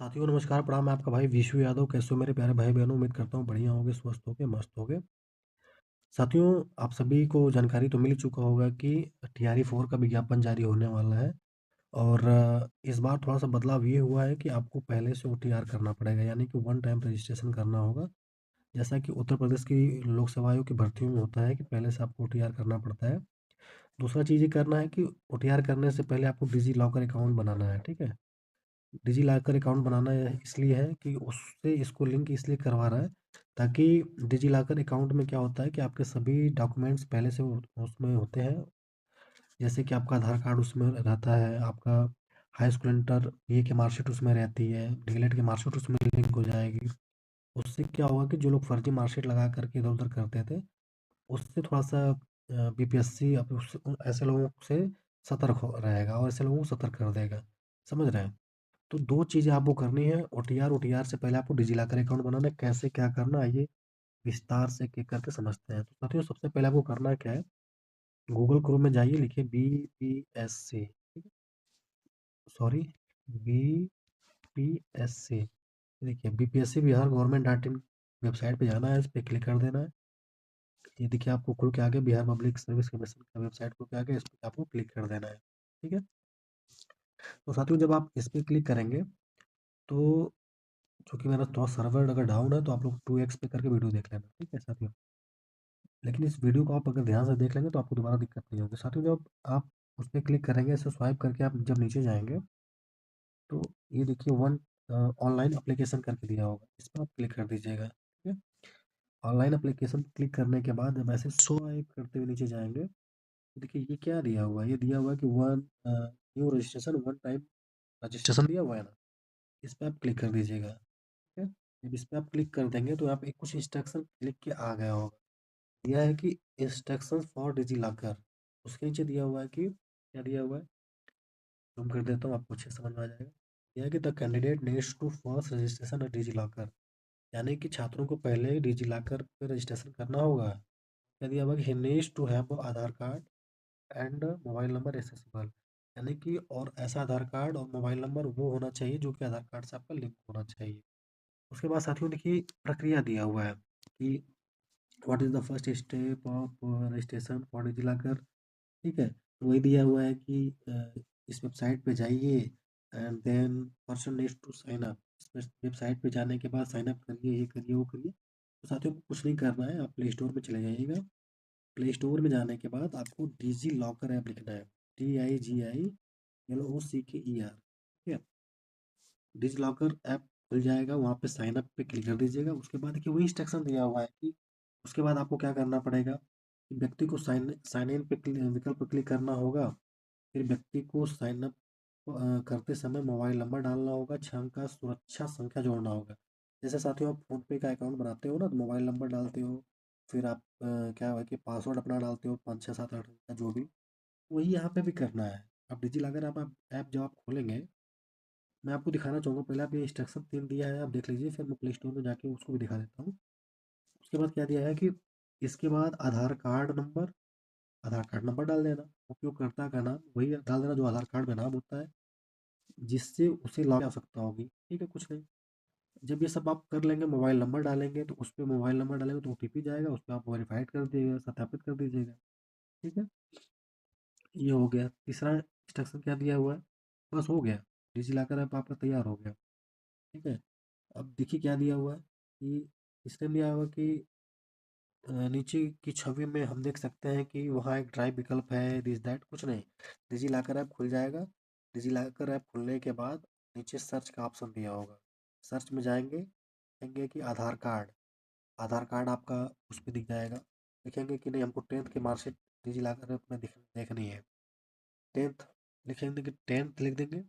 साथियों नमस्कार, प्रणाम। मैं आपका भाई विशु यादव। कैसे हो मेरे प्यारे भाई बहनों? उम्मीद करता हूँ बढ़िया होगे, स्वस्थ होगे, मस्त होगे। साथियों, आप सभी को जानकारी तो मिल चुका होगा कि टीआरई 4 का विज्ञापन जारी होने वाला है। और इस बार थोड़ा-सा बदलाव ये हुआ है कि आपको पहले से ओटीआर करना पड़ेगा, यानी कि वन टाइम रजिस्ट्रेशन करना होगा। जैसा कि उत्तर प्रदेश की लोक सेवा आयोग की भर्तियों में होता है कि पहले से आपको ओटीआर करना पड़ता है। दूसरा चीज़ ये करना है कि ओटीआर करने से पहले आपको डिजी लॉकर अकाउंट बनाना है, ठीक है? डिजिलॉकर अकाउंट बनाना इसलिए है कि उससे इसको लिंक इसलिए करवा रहा है ताकि डिजिलॉकर अकाउंट में क्या होता है कि आपके सभी डॉक्यूमेंट्स पहले से उसमें होते हैं। जैसे कि आपका आधार कार्ड उसमें रहता है, आपका हाई स्कूल इंटर बीए की मार्कशीट उसमें रहती है, डीएलएड की मार्कशीट उसमें लिंक हो जाएगी। उससे क्या होगा कि जो लोग फर्जी मार्कशीट लगा करके इधर उधर करते थे, उससे थोड़ा सा बीपीएससी ऐसे लोगों से सतर्क हो रहेगा और ऐसे लोगों को सतर्क कर देगा। समझ रहे हैं? तो 2 चीज़ें आपको करनी है। ओटीआर से पहले आपको डिजिलॉकर अकाउंट बनाना है। कैसे क्या करना है, आइए विस्तार से एक-एक करके समझते हैं। तो साथियों, सबसे पहले आपको करना क्या है, गूगल क्रोम में जाइए, लिखिए बीपीएससी, ठीक है? Sorry, BPSC. देखिए BPSC Bihar government dot in website पे जाना है, इस पे क्लिक कर देना है। ये देखिए आपको खुल के आ गया, बिहार पब्लिक सर्विस कमीशन का वेबसाइट खुल के आ गया, इस पे आपको क्लिक कर देना है, ठीक है? तो साथियों, जब आप इस पे क्लिक करेंगे तो चूँकि मेरा थोड़ा सर्वर अगर डाउन है तो आप लोग 2x पे करके वीडियो देख लेना, ठीक है साथियों? लेकिन इस वीडियो को आप अगर ध्यान से देख लेंगे तो आपको दोबारा दिक्कत नहीं होगी। साथियों, जब आप उस पे क्लिक करेंगे, ऐसे स्वाइप करके आप जब नीचे जाएँगे तो ये देखिए वन ऑनलाइन एप्लीकेशन करके दिया होगा, इस पे आप क्लिक कर दीजिएगा, ठीक है? ऑनलाइन एप्लीकेशन क्लिक करने के बाद जब ऐसे स्वाइप करते हुए नीचे जाएँगे तो देखिए ये क्या दिया हुआ है, ये दिया हुआ है कि new registration one time registration दिया हुआ है ना, इस पे आप क्लिक कर दीजिएगा, ठीक है? जब इस पे आप क्लिक कर देंगे तो यहाँ पे कुछ इंस्ट्रक्शन लिख के आ गया होगा। दिया है कि इंस्ट्रक्शंस फॉर डिजिलॉकर, उसके नीचे दिया हुआ है कि क्या दिया हुआ है, जूम कर देता हूँ, आपको अच्छे से समझ में आ जाएगा। यह है कि the candidate needs to first registration at DigiLocker, यानी कि छात्रों को पहले डिजिलॉकर पे रजिस्ट्रेशन करना होगा। क्या दिया हुआ है कि he needs to have Aadhaar card and mobile number accessible, यानी कि और ऐसा आधार कार्ड और मोबाइल नंबर वो होना चाहिए जो कि आधार कार्ड से आपका लिंक होना चाहिए। उसके बाद साथियों देखिए प्रक्रिया दिया हुआ है कि what is the first step of registration for DigiLocker, ठीक है? तो वही दिया हुआ है कि इस वेबसाइट पे जाइए and then person needs to sign up. इस वेबसाइट पे जाने के बाद साइन अप करिए, ये करिए, वो करिए। तो साथियों को कुछ नहीं करना है, आप प्ले स्टोर पे चले जाइएगा। प्ले स्टोर में जाने के बाद आपको डिजी लॉकर ऐप लिखना है, DIGILOCKER, ठीक है? डिजी लॉकर ऐप खुल जाएगा, वहाँ पे साइन अप पे क्लिक कर दीजिएगा। उसके बाद देखिए वही इंस्ट्रक्शन दिया हुआ है कि उसके बाद आपको क्या करना पड़ेगा कि व्यक्ति को साइन साइन इन पे विकल्प पे क्लिक करना होगा। फिर व्यक्ति को साइन अप करते समय मोबाइल नंबर डालना होगा, 6 अंक का सुरक्षा संख्या जोड़ना होगा। जैसे साथियों आप फ़ोन पे का अकाउंट बनाते हो ना, तो मोबाइल नंबर डालते हो, फिर आप क्या है कि पासवर्ड अपना डालते हो 5, 6, 7, 8 अंक का जो भी, वही यहाँ पे भी करना है। अब डिजिलॉकर आप ऐप जब आप खोलेंगे, मैं आपको दिखाना चाहूँगा, पहले आप ये इंस्ट्रक्शन 3 दिया है, आप देख लीजिए, फिर मैं प्ले स्टोर में जाके उसको भी दिखा देता हूँ। उसके बाद क्या दिया है कि इसके बाद आधार कार्ड नंबर डाल देना, उपयोगकर्ता का नाम वही डाल देना जो आधार कार्ड में नाम होता है, जिससे उसे लॉग आवश्यकता होगी, ठीक है? कुछ नहीं। जब ये सब आप कर लेंगे, मोबाइल नंबर डालेंगे तो उस पे मोबाइल नंबर डालेंगे तो ओटीपी जाएगा, उस पे आप वेरीफाइड कर दीजिएगा, सत्यापित कर दीजिएगा, ठीक है? ये हो गया। तीसरा इंस्ट्रक्शन क्या दिया हुआ है, बस हो गया, डिजिलॉकर ऐप आपका तैयार हो गया, ठीक है? अब देखिए क्या दिया हुआ है कि इसने दिया हुआ कि नीचे की छवि में हम देख सकते हैं कि वहाँ एक ड्राइव विकल्प है, दिस दैट कुछ नहीं। डिजिलॉकर ऐप खुल जाएगा। डिजिलॉकर ऐप खुलने के बाद नीचे सर्च का ऑप्शन दिया होगा। सर्च में जाएंगे, देखेंगे कि आधार कार्ड आपका उस पर दिख जाएगा। देखेंगे कि नहीं, हमको 10th की मार्कशीट डिजिलॉकर ऐप में देखनी है। 10th लिखेंगे कि 10th लिख देंगे।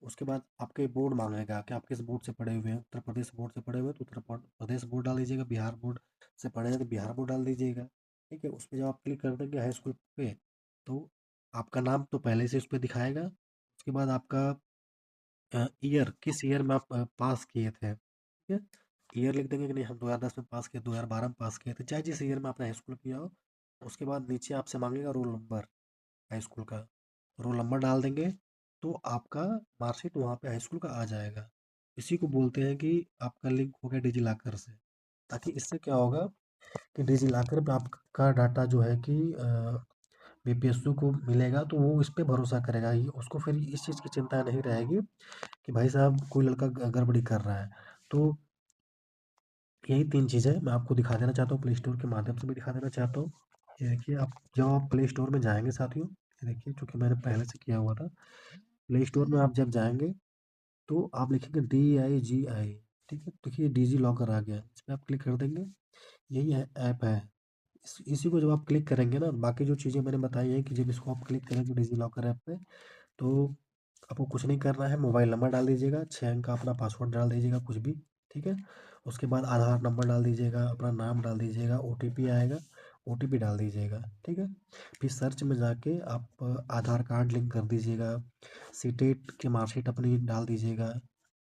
उसके बाद आपके बोर्ड मांगेगा कि आप किस बोर्ड से पढ़े हुए हैं। उत्तर प्रदेश बोर्ड से पढ़े हुए हैं तो उत्तर प्रदेश बोर्ड डाल दीजिएगा, बिहार बोर्ड से पढ़े हैं तो बिहार बोर्ड डाल दीजिएगा, ठीक है? उस पर जब आप क्लिक कर देंगे हाई स्कूल पे, तो आपका नाम तो पहले से उस पर दिखाएगा। उसके बाद आपका ईयर, किस ईयर में आप पास किए थे, ठीक है? ईयर लिख देंगे कि नहीं हम 2010 में पास किए, 2012 में पास किए थे, चाहे जिस ईयर में आपने हाई स्कूल किया हो। उसके बाद नीचे आपसे मांगेगा रोल नंबर हाई स्कूल का, रोल नंबर डाल देंगे तो आपका मार्कशीट वहाँ पे हाई स्कूल का आ जाएगा। इसी को बोलते हैं कि आपका लिंक हो गया डिजिलॉकर से। ताकि इससे क्या होगा कि डिजिलॉकर पे आपका डाटा जो है कि बीपीएसयू को मिलेगा, तो वो इस पे भरोसा करेगा। ये उसको फिर इस चीज़ की चिंता नहीं रहेगी कि भाई साहब कोई लड़का गड़बड़ी कर रहा है। तो यही 3 चीज़ें मैं आपको दिखा देना चाहता हूँ, प्ले स्टोर के माध्यम से भी दिखा देना चाहता हूँ। ये देखिए, आप जब आप प्ले स्टोर में जाएँगे साथियों, ये देखिए चूँकि मैंने पहले से किया हुआ था। प्ले स्टोर में आप जब जाएँगे तो आप लिखेंगे DIGI, ठीक है? देखिए डिजी लॉकर आ गया, इस पे आप क्लिक कर देंगे। यही है ऐप है। इसी को जब आप क्लिक करेंगे ना, बाकी जो चीज़ें मैंने बताई हैं कि जब इसको आप क्लिक करेंगे डिजी लॉकर ऐप पे, तो आपको कुछ नहीं करना है, मोबाइल नंबर डाल दीजिएगा, 6 अंक का अपना पासवर्ड डाल दीजिएगा कुछ भी, ठीक है? उसके बाद आधार नंबर डाल दीजिएगा, अपना नाम डाल दीजिएगा, ओटीपी आएगा, ओटीपी डाल दीजिएगा, ठीक है? फिर सर्च में जाके आप आधार कार्ड लिंक कर दीजिएगा, सीटेट की मार्कशीट अपनी डाल दीजिएगा,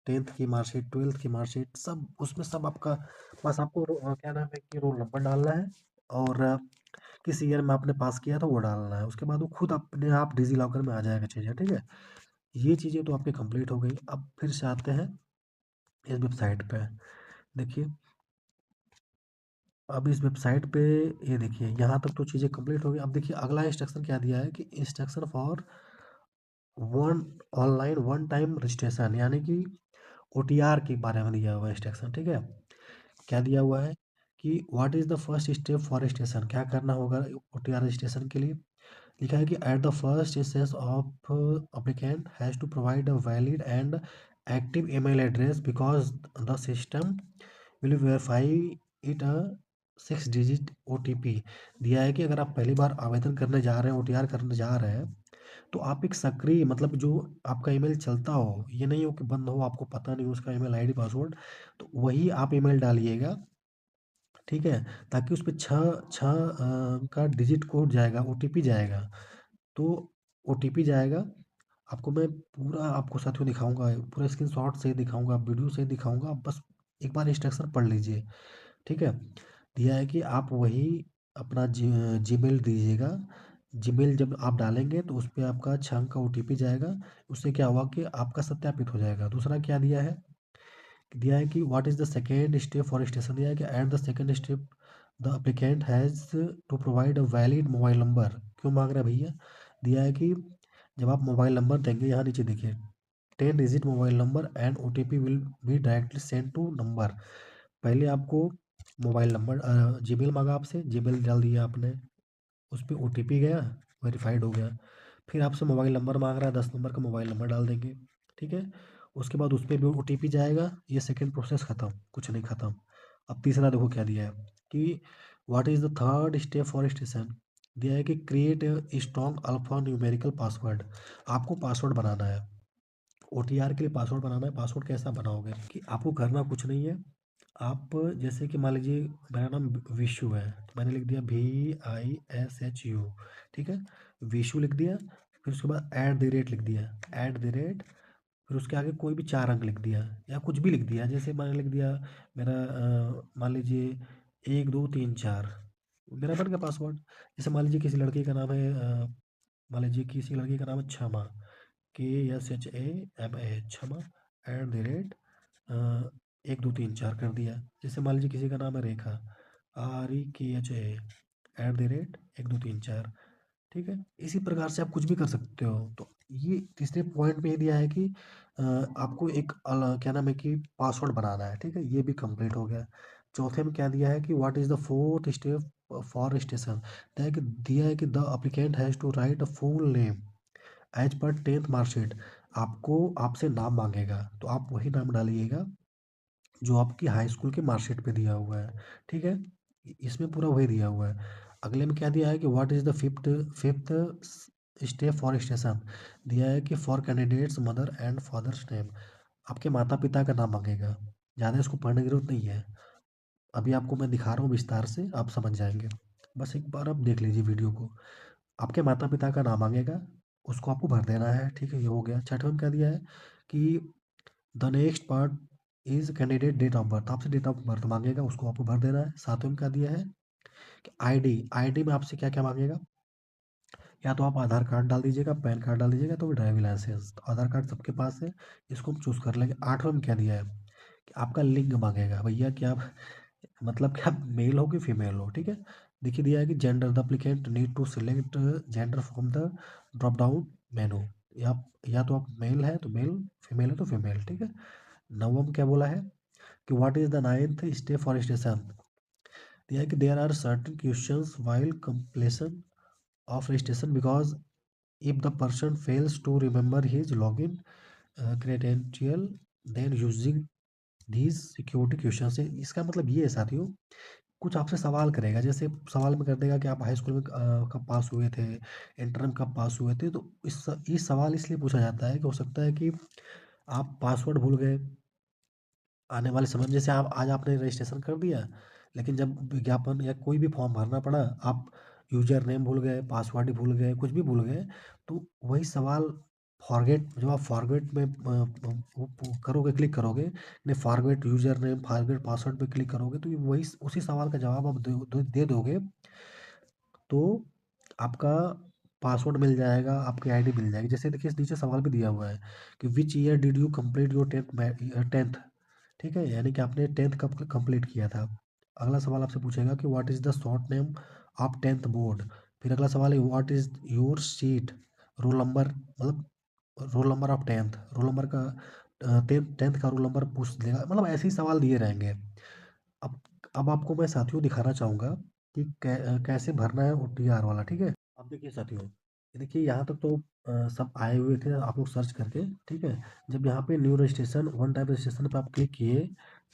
10th की मार्कशीट, 12th की मार्कशीट, सब उसमें सब आपका, बस आपको क्या नाम है कि रोल नंबर डालना है और किस ईयर में आपने पास किया था वो डालना है। उसके बाद वो खुद अपने आप डिजी लॉकर में आ जाएगा चीज़ें, ठीक है? ये चीज़ें तो आपकी कंप्लीट हो गई। अब फिर से आते हैं इस वेबसाइट पे। देखिए, अब इस वेबसाइट पे ये देखिए, यहाँ तक तो चीज़ें कंप्लीट हो गई। अब देखिए अगला इंस्ट्रक्शन क्या दिया है कि instruction for one online one time registration, यानी कि ओटीआर के बारे में दिया हुआ है इंस्ट्रक्शन, ठीक है? क्या दिया हुआ है कि what is the first step for registration, क्या करना होगा ओटीआर रजिस्ट्रेशन के लिए। लिखा है कि at the first instance of applicant has to provide a valid and active email address because the system will verify it a 6 digit OTP. दिया है कि अगर आप पहली बार आवेदन करने जा रहे हैं, ओटीआर करने जा रहे हैं, तो आप एक सक्रिय, मतलब जो आपका ईमेल चलता हो, ये नहीं हो कि बंद हो, आपको पता नहीं उसका ईमेल आईडी पासवर्ड, तो वही आप ईमेल डालिएगा, ठीक है? ताकि उस पे 6 का डिजिट कोड जाएगा, ओटीपी जाएगा। तो ओटीपी जाएगा, आपको मैं पूरा आपको साथियों दिखाऊँगा, पूरा स्क्रीनशॉट से दिखाऊँगा, वीडियो से दिखाऊँगा, आप बस एक बार इंस्ट्रक्शन पढ़ लीजिए, ठीक है? दिया है कि आप वही अपना जीमेल दीजिएगा। जीमेल जब आप डालेंगे तो उसपे आपका 6 अंक का ओटीपी जाएगा, उससे क्या होगा कि आपका सत्यापित हो जाएगा। दूसरा क्या दिया है कि what is the second step for registration, दिया है कि at the second step the applicant has to provide a valid mobile number. क्यों मांग रहा है भैया? दिया है कि जब आप मोबाइल नंबर देंगे, यहाँ नीचे देखिए, 10 digit mobile number and OTP will be directly send to number. पहले आपको मोबाइल नंबर जीमेल मांगा आपसे, जीमेल डाल दिया आपने, उस पे ओटीपी गया, वेरीफाइड हो गया। फिर आपसे मोबाइल नंबर मांग रहा है, 10 नंबर का मोबाइल नंबर डाल देंगे, ठीक है? उसके बाद उस पे भी ओटीपी जाएगा, ये सेकंड प्रोसेस खत्म, कुछ नहीं खत्म। अब तीसरा देखो क्या दिया है कि what is the third step for registration. दिया है कि create a strong alpha numerical password. आपको पासवर्ड बनाना है, ओटीआर के लिए पासवर्ड बनाना है। पासवर्ड कैसा बनाओगे कि आपको करना कुछ नहीं है। आप जैसे कि मान लीजिए मेरा नाम विशु है, तो मैंने लिख दिया VISHU, ठीक है? विशु लिख दिया, फिर उसके बाद एट द रेट लिख दिया, एट द रेट, फिर उसके आगे कोई भी 4 अंक लिख दिया या कुछ भी लिख दिया। जैसे मैंने लिख दिया मेरा मान लीजिए 1 2 3 4, मेरा बन गया पासवर्ड। जैसे मान लीजिए किसी लड़के का नाम है मान लीजिए किसी लड़के का नाम है क्षमा, KSHAMA, क्षमा, एट द रेट 1 2 3 4 कर दिया। जैसे मान लीजिए किसी का नाम है रेखा, REKHA, एट द रेट 1 2 3 4, ठीक है? इसी प्रकार से आप कुछ भी कर सकते हो। तो ये तीसरे पॉइंट में ये दिया है कि आपको एक क्या नाम है कि पासवर्ड बनाना है, ठीक है? ये भी कंप्लीट हो गया। चौथे में क्या दिया है कि what is the fourth step for registration. दिया है कि the applicant has to write a full name as per 10th marksheet. आपको आपसे नाम मांगेगा, तो आप वही नाम डालिएगा जो आपकी हाई स्कूल के मार्कशीट पे दिया हुआ है, ठीक है? इसमें पूरा वही दिया हुआ है। अगले में क्या दिया है कि what is the fifth step for registration. दिया है कि for candidates mother and father's name. आपके माता पिता का नाम मांगेगा, ज़्यादा इसको पढ़ने की जरूरत नहीं है। अभी आपको मैं दिखा रहा हूँ विस्तार से, आप समझ जाएंगे। बस एक बार आप देख लीजिए वीडियो को। आपके माता पिता का नाम मांगेगा, उसको आपको भर देना है, ठीक है? ये हो गया। छठवें में क्या दिया है कि the next part is candidate date of birth. आपसे डेट ऑफ बर्थ मांगेगा, उसको आपको भर देना है। सातवें में क्या दिया है कि आईडी, आईडी में आपसे क्या क्या मांगेगा, या तो आप आधार कार्ड डाल दीजिएगा, पैन कार्ड डाल दीजिएगा, तो ड्राइविंग लाइसेंस। तो आधार कार्ड सबके पास है, इसको हम चूज़ कर लेंगे। 8वां में क्या दिया है कि आपका लिंग मांगेगा भैया कि आप मतलब कि आप मेल हो कि फीमेल हो, ठीक है। देखिए दिया है कि gender the applicant need to select gender from the drop down menu. या तो आप मेल है तो मेल, फीमेल है तो फीमेल, ठीक है। 9वां में क्या बोला है कि what is the 9th step for registration. दिया है कि there are certain questions while completion of registration because if the person fails to remember his login credential then using these security questions है। इसका मतलब ये है साथियों, कुछ आपसे सवाल करेगा, जैसे सवाल में कर देगा कि आप हाई स्कूल में कब पास हुए थे, इंटर में कब पास हुए थे। तो ये सवाल इसलिए पूछा जाता है कि हो सकता है कि आप पासवर्ड भूल गए आने वाले समय में। जैसे आप आज आपने रजिस्ट्रेशन कर दिया, लेकिन जब विज्ञापन या कोई भी फॉर्म भरना पड़ा, आप यूजर नेम भूल गए, पासवर्ड भूल गए, कुछ भी भूल गए, तो वही सवाल फॉरगेट, जब आप फॉरगेट में करोगे, क्लिक करोगे, नहीं forget user name, forget password पे क्लिक करोगे, तो ये वही उसी सवाल का जवाब आप दे दोगे, तो आपका पासवर्ड मिल जाएगा, आपकी आईडी मिल जाएगी। जैसे देखिए नीचे सवाल भी दिया हुआ है कि which year did you complete your tenth, ठीक है, यानी कि आपने टेंथ कब कंप्लीट किया था। अगला सवाल आपसे पूछेगा कि what is the short name of tenth board. फिर अगला सवाल है what is your seat roll number, मतलब roll number of tenth, roll number का टेंथ का रोल नंबर पूछ लेगा। मतलब ऐसे ही सवाल दिए रहेंगे। अब अब आपको मैं साथियों दिखाना चाहूँगा कि कैसे भरना है OTR वाला, ठीक है। अब देखिए साथियों, ये देखिए यहाँ तक तो सब आए हुए थे, आप लोग सर्च करके, ठीक है। जब यहाँ पे new registration, one time registration पे आप क्लिक किए,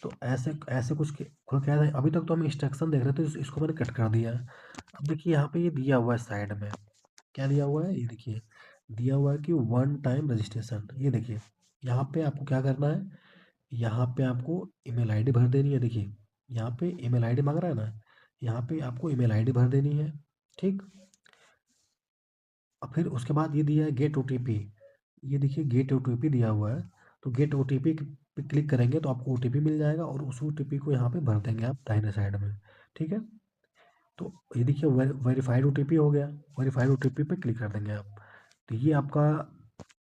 तो ऐसे ऐसे कुछ खुल के आया था। अभी तक तो हम इंस्ट्रक्शन देख रहे थे, इसको मैंने कट कर दिया। अब देखिए यहाँ पे ये दिया हुआ है साइड में, क्या दिया हुआ है, ये देखिए दिया हुआ है कि वन टाइम रजिस्ट्रेशन। ये देखिए यहाँ पे आपको क्या करना है, यहाँ पे आपको ईमेल आईडी भर देनी है। देखिए यहाँ पे ईमेल आईडी मांग रहा है ना, यहाँ पे आपको ईमेल आईडी भर देनी है, ठीक। और फिर उसके बाद ये दिया है गेट ओटीपी। ये देखिए गेट ओटीपी दिया हुआ है, तो गेट ओटीपी पे क्लिक करेंगे तो आपको ओटीपी मिल जाएगा, और उस ओटीपी को यहाँ पे भर देंगे आप दाहिने साइड में, ठीक है। तो ये देखिए वेरीफाइड ओटीपी हो गया, वेरीफाइड ओटीपी पे क्लिक कर देंगे आप, तो ये आपका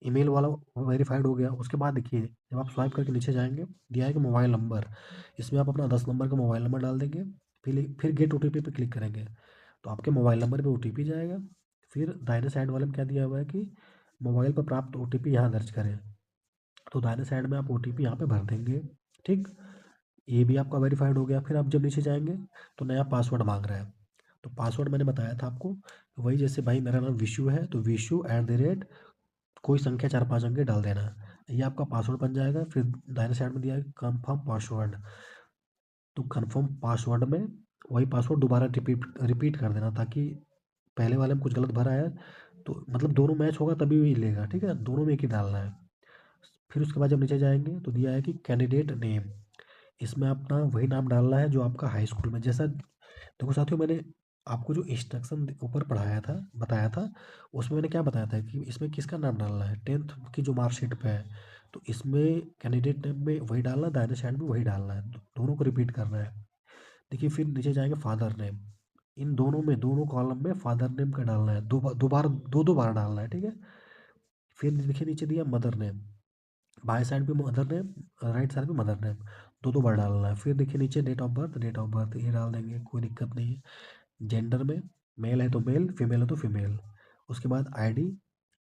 ईमेल वाला वेरीफाइड हो गया। उसके बाद देखिए जब आप स्वाइप करके नीचे जाएंगे, दिया है कि मोबाइल नंबर, इसमें आप अपना 10 नंबर का मोबाइल नंबर डाल देंगे। फिर गेट ओटीपी पे क्लिक करेंगे, तो आपके मोबाइल नंबर पे ओटीपी जाएगा। फिर दाहिने साइड वाले में क्या दिया हुआ है कि मोबाइल पर प्राप्त ओटीपी यहाँ दर्ज करें, तो दाहिने साइड में आप ओटीपी यहाँ पे भर देंगे, ठीक। ये भी आपका वेरीफाइड हो गया। फिर आप जब नीचे जाएंगे तो नया पासवर्ड मांग रहा है, तो पासवर्ड मैंने बताया था आपको, वही जैसे भाई मेरा नाम विशु है, तो विशु कोई संख्या 4-5 अंक की डाल देना, ये आपका पासवर्ड बन जाएगा। फिर दाहिने साइड में दिया है कन्फर्म पासवर्ड, तो कन्फर्म पासवर्ड में वही पासवर्ड दोबारा रिपीट रिपीट कर देना, ताकि पहले वाले में कुछ गलत भरा है, तो मतलब दोनों मैच होगा तभी वही लेगा, ठीक है, दोनों में एक ही डालना है। फिर उसके बाद जब नीचे जाएंगे तो दिया है कि कैंडिडेट नेम, इसमें अपना वही नाम डालना है जो आपका हाई स्कूल में, जैसा देखो साथियों मैंने आपको जो इंस्ट्रक्शन ऊपर पढ़ाया था, बताया था, उसमें मैंने क्या बताया था कि इसमें किसका नाम डालना है, टेंथ की जो मार्कशीट पे है, तो इसमें कैंडिडेट नेम में वही डालना है, दाहिने साइड में वही डालना है, दोनों को रिपीट करना है। देखिए फिर नीचे जाएंगे फादर नेम, इन दोनों में, दोनों कॉलम में फादर नेम का डालना है, दो बार डालना है, ठीक है। फिर देखिए नीचे दिया मदर नेम, बाएं साइड पे मदर नेम, राइट साइड पे मदर नेम, दो बार डालना है। फिर देखिए नीचे डेट ऑफ बर्थ ये डाल देंगे, कोई दिक्कत नहीं है। जेंडर में मेल है तो मेल, फीमेल है तो फीमेल। उसके बाद आईडी,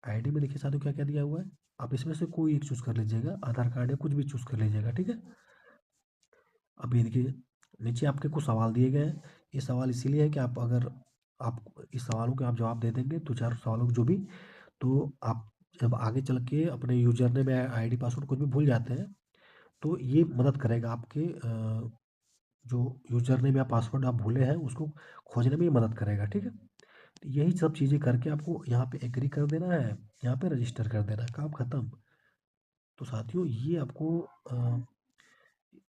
आईडी में देखिए साथियों क्या क्या दिया हुआ है, आप इसमें से कोई एक चूज़ कर लीजिएगा, आधार कार्ड या कुछ भी चूज़ कर लीजिएगा, ठीक है। अब ये देखिए नीचे आपके कुछ सवाल दिए गए हैं, ये सवाल इसीलिए है कि आप अगर आप इस सवालों के आप जवाब दे देंगे, 2-4 सवालों के जो भी, तो आप जब आगे चल के अपने यूजर नेम या आईडी पासवर्ड कुछ भी भूल जाते हैं, तो ये मदद करेगा आपके जो यूजर नेम या पासवर्ड आप भूले हैं उसको खोजने में ये मदद करेगा, ठीक है। तो यही सब चीज़ें करके आपको यहाँ पे एग्री कर देना है, यहाँ पे रजिस्टर कर देना है, काम खत्म। तो साथियों ये आपको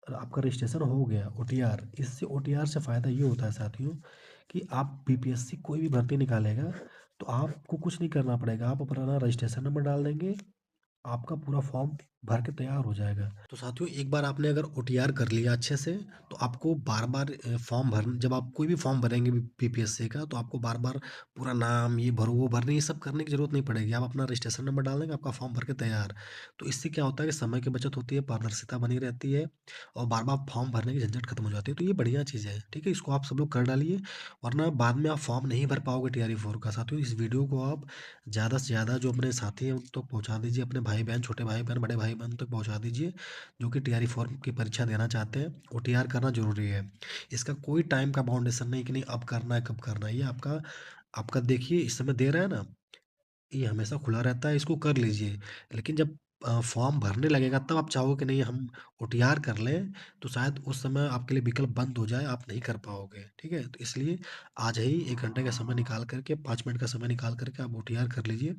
आपका रजिस्ट्रेशन हो गया OTR। इससे OTR से फ़ायदा ये होता है साथियों कि आप BPSC कोई भी भर्ती निकालेगा तो आपको कुछ नहीं करना पड़ेगा, आप अपना रजिस्ट्रेशन नंबर डाल देंगे, आपका पूरा फॉर्म भर के तैयार हो जाएगा। तो साथियों एक बार आपने अगर ओटीआर कर लिया अच्छे से, तो आपको बार-बार फॉर्म भरन जब आप कोई भी फॉर्म भरेंगे बीपीएससी का, तो आपको बार-बार पूरा नाम ये भरो, वो भरने ये सब करने की ज़रूरत नहीं पड़ेगी। आप अपना रजिस्ट्रेशन नंबर डाल देंगे, आपका फॉर्म भर के तैयार। तो इससे क्या होता है कि समय की बचत होती है, पारदर्शिता बनी रहती है और बार-बार फॉर्म भरने की झंझट खत्म हो जाती है। तो ये बढ़िया चीज़ है, ठीक है? इसको आप सब लोग कर डालिए, वरना बाद में आप फॉर्म नहीं भर पाओगे टीआरई 4 का। साथियों इस वीडियो को आप ज़्यादा से ज़्यादा जो अपने साथी हैं उन तक पहुँचा दीजिए, अपने भाई-बहन, छोटे भाई-बहन, बड़े भाई-बहन तक पहुँचा दीजिए, जो कि टीआरई फॉर्म की परीक्षा देना चाहते हैं। ओटीआर करना ज़रूरी है। इसका कोई टाइम का बाउंडेशन नहीं कि नहीं अब करना है, कब करना है। ये आपका आपका देखिए इस समय दे रहा है ना, ये हमेशा खुला रहता है, इसको कर लीजिए। लेकिन जब फॉर्म भरने लगेगा तब आप चाहोगे कि नहीं हम ओटीआर कर लें, तो शायद उस समय आपके लिए विकल्प बंद हो जाए, आप नहीं कर पाओगे, ठीक है? तो इसलिए आज ही 1 घंटे का समय निकाल कर के, 5 मिनट का समय निकाल कर के आप ओटीआर कर लीजिए।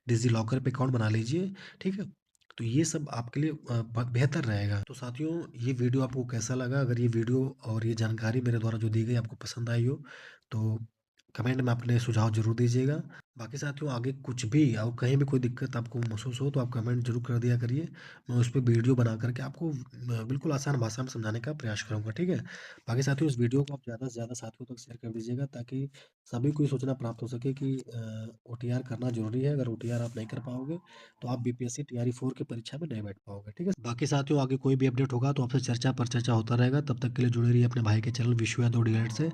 डिज़ीलॉकर पे अकाउंट बना लीजिए, ठीक है? तो ये सब आपके लिए ब बेहतर रहेगा। तो साथियों ये वीडियो आपको कैसा लगा? अगर ये वीडियो और ये जानकारी मेरे द्वारा जो दी गई आपको पसंद आई हो, तो कमेंट में अपने सुझाव ज़रूर दीजिएगा। बाकी साथियों आगे कुछ भी और कहीं भी कोई दिक्कत आपको महसूस हो तो आप कमेंट ज़रूर कर दिया करिए। मैं उस पे वीडियो बना कर के आपको बिल्कुल आसान भाषा में समझाने का प्रयास करूँगा, ठीक है? बाकी साथियों इस वीडियो को आप ज़्यादा से ज़्यादा साथियों तक शेयर कर दीजिएगा ताकि सभी को ये सूचना प्राप्त हो सके कि ओटीआर करना ज़रूरी है। अगर ओटीआर आप नहीं कर पाओगे, तो आप बीपीएससी टीआरई 4 की परीक्षा में नहीं बैठ पाओगे, ठीक है? बाकी साथियों आगे कोई भी अपडेट होगा तो आपसे चर्चा पर चर्चा होता रहेगा। तब तक के लिए जुड़े रहिए अपने भाई के चैनल विश्व या 2 डी से।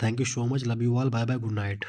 Thank you so much. Love you all. Bye bye. Good night.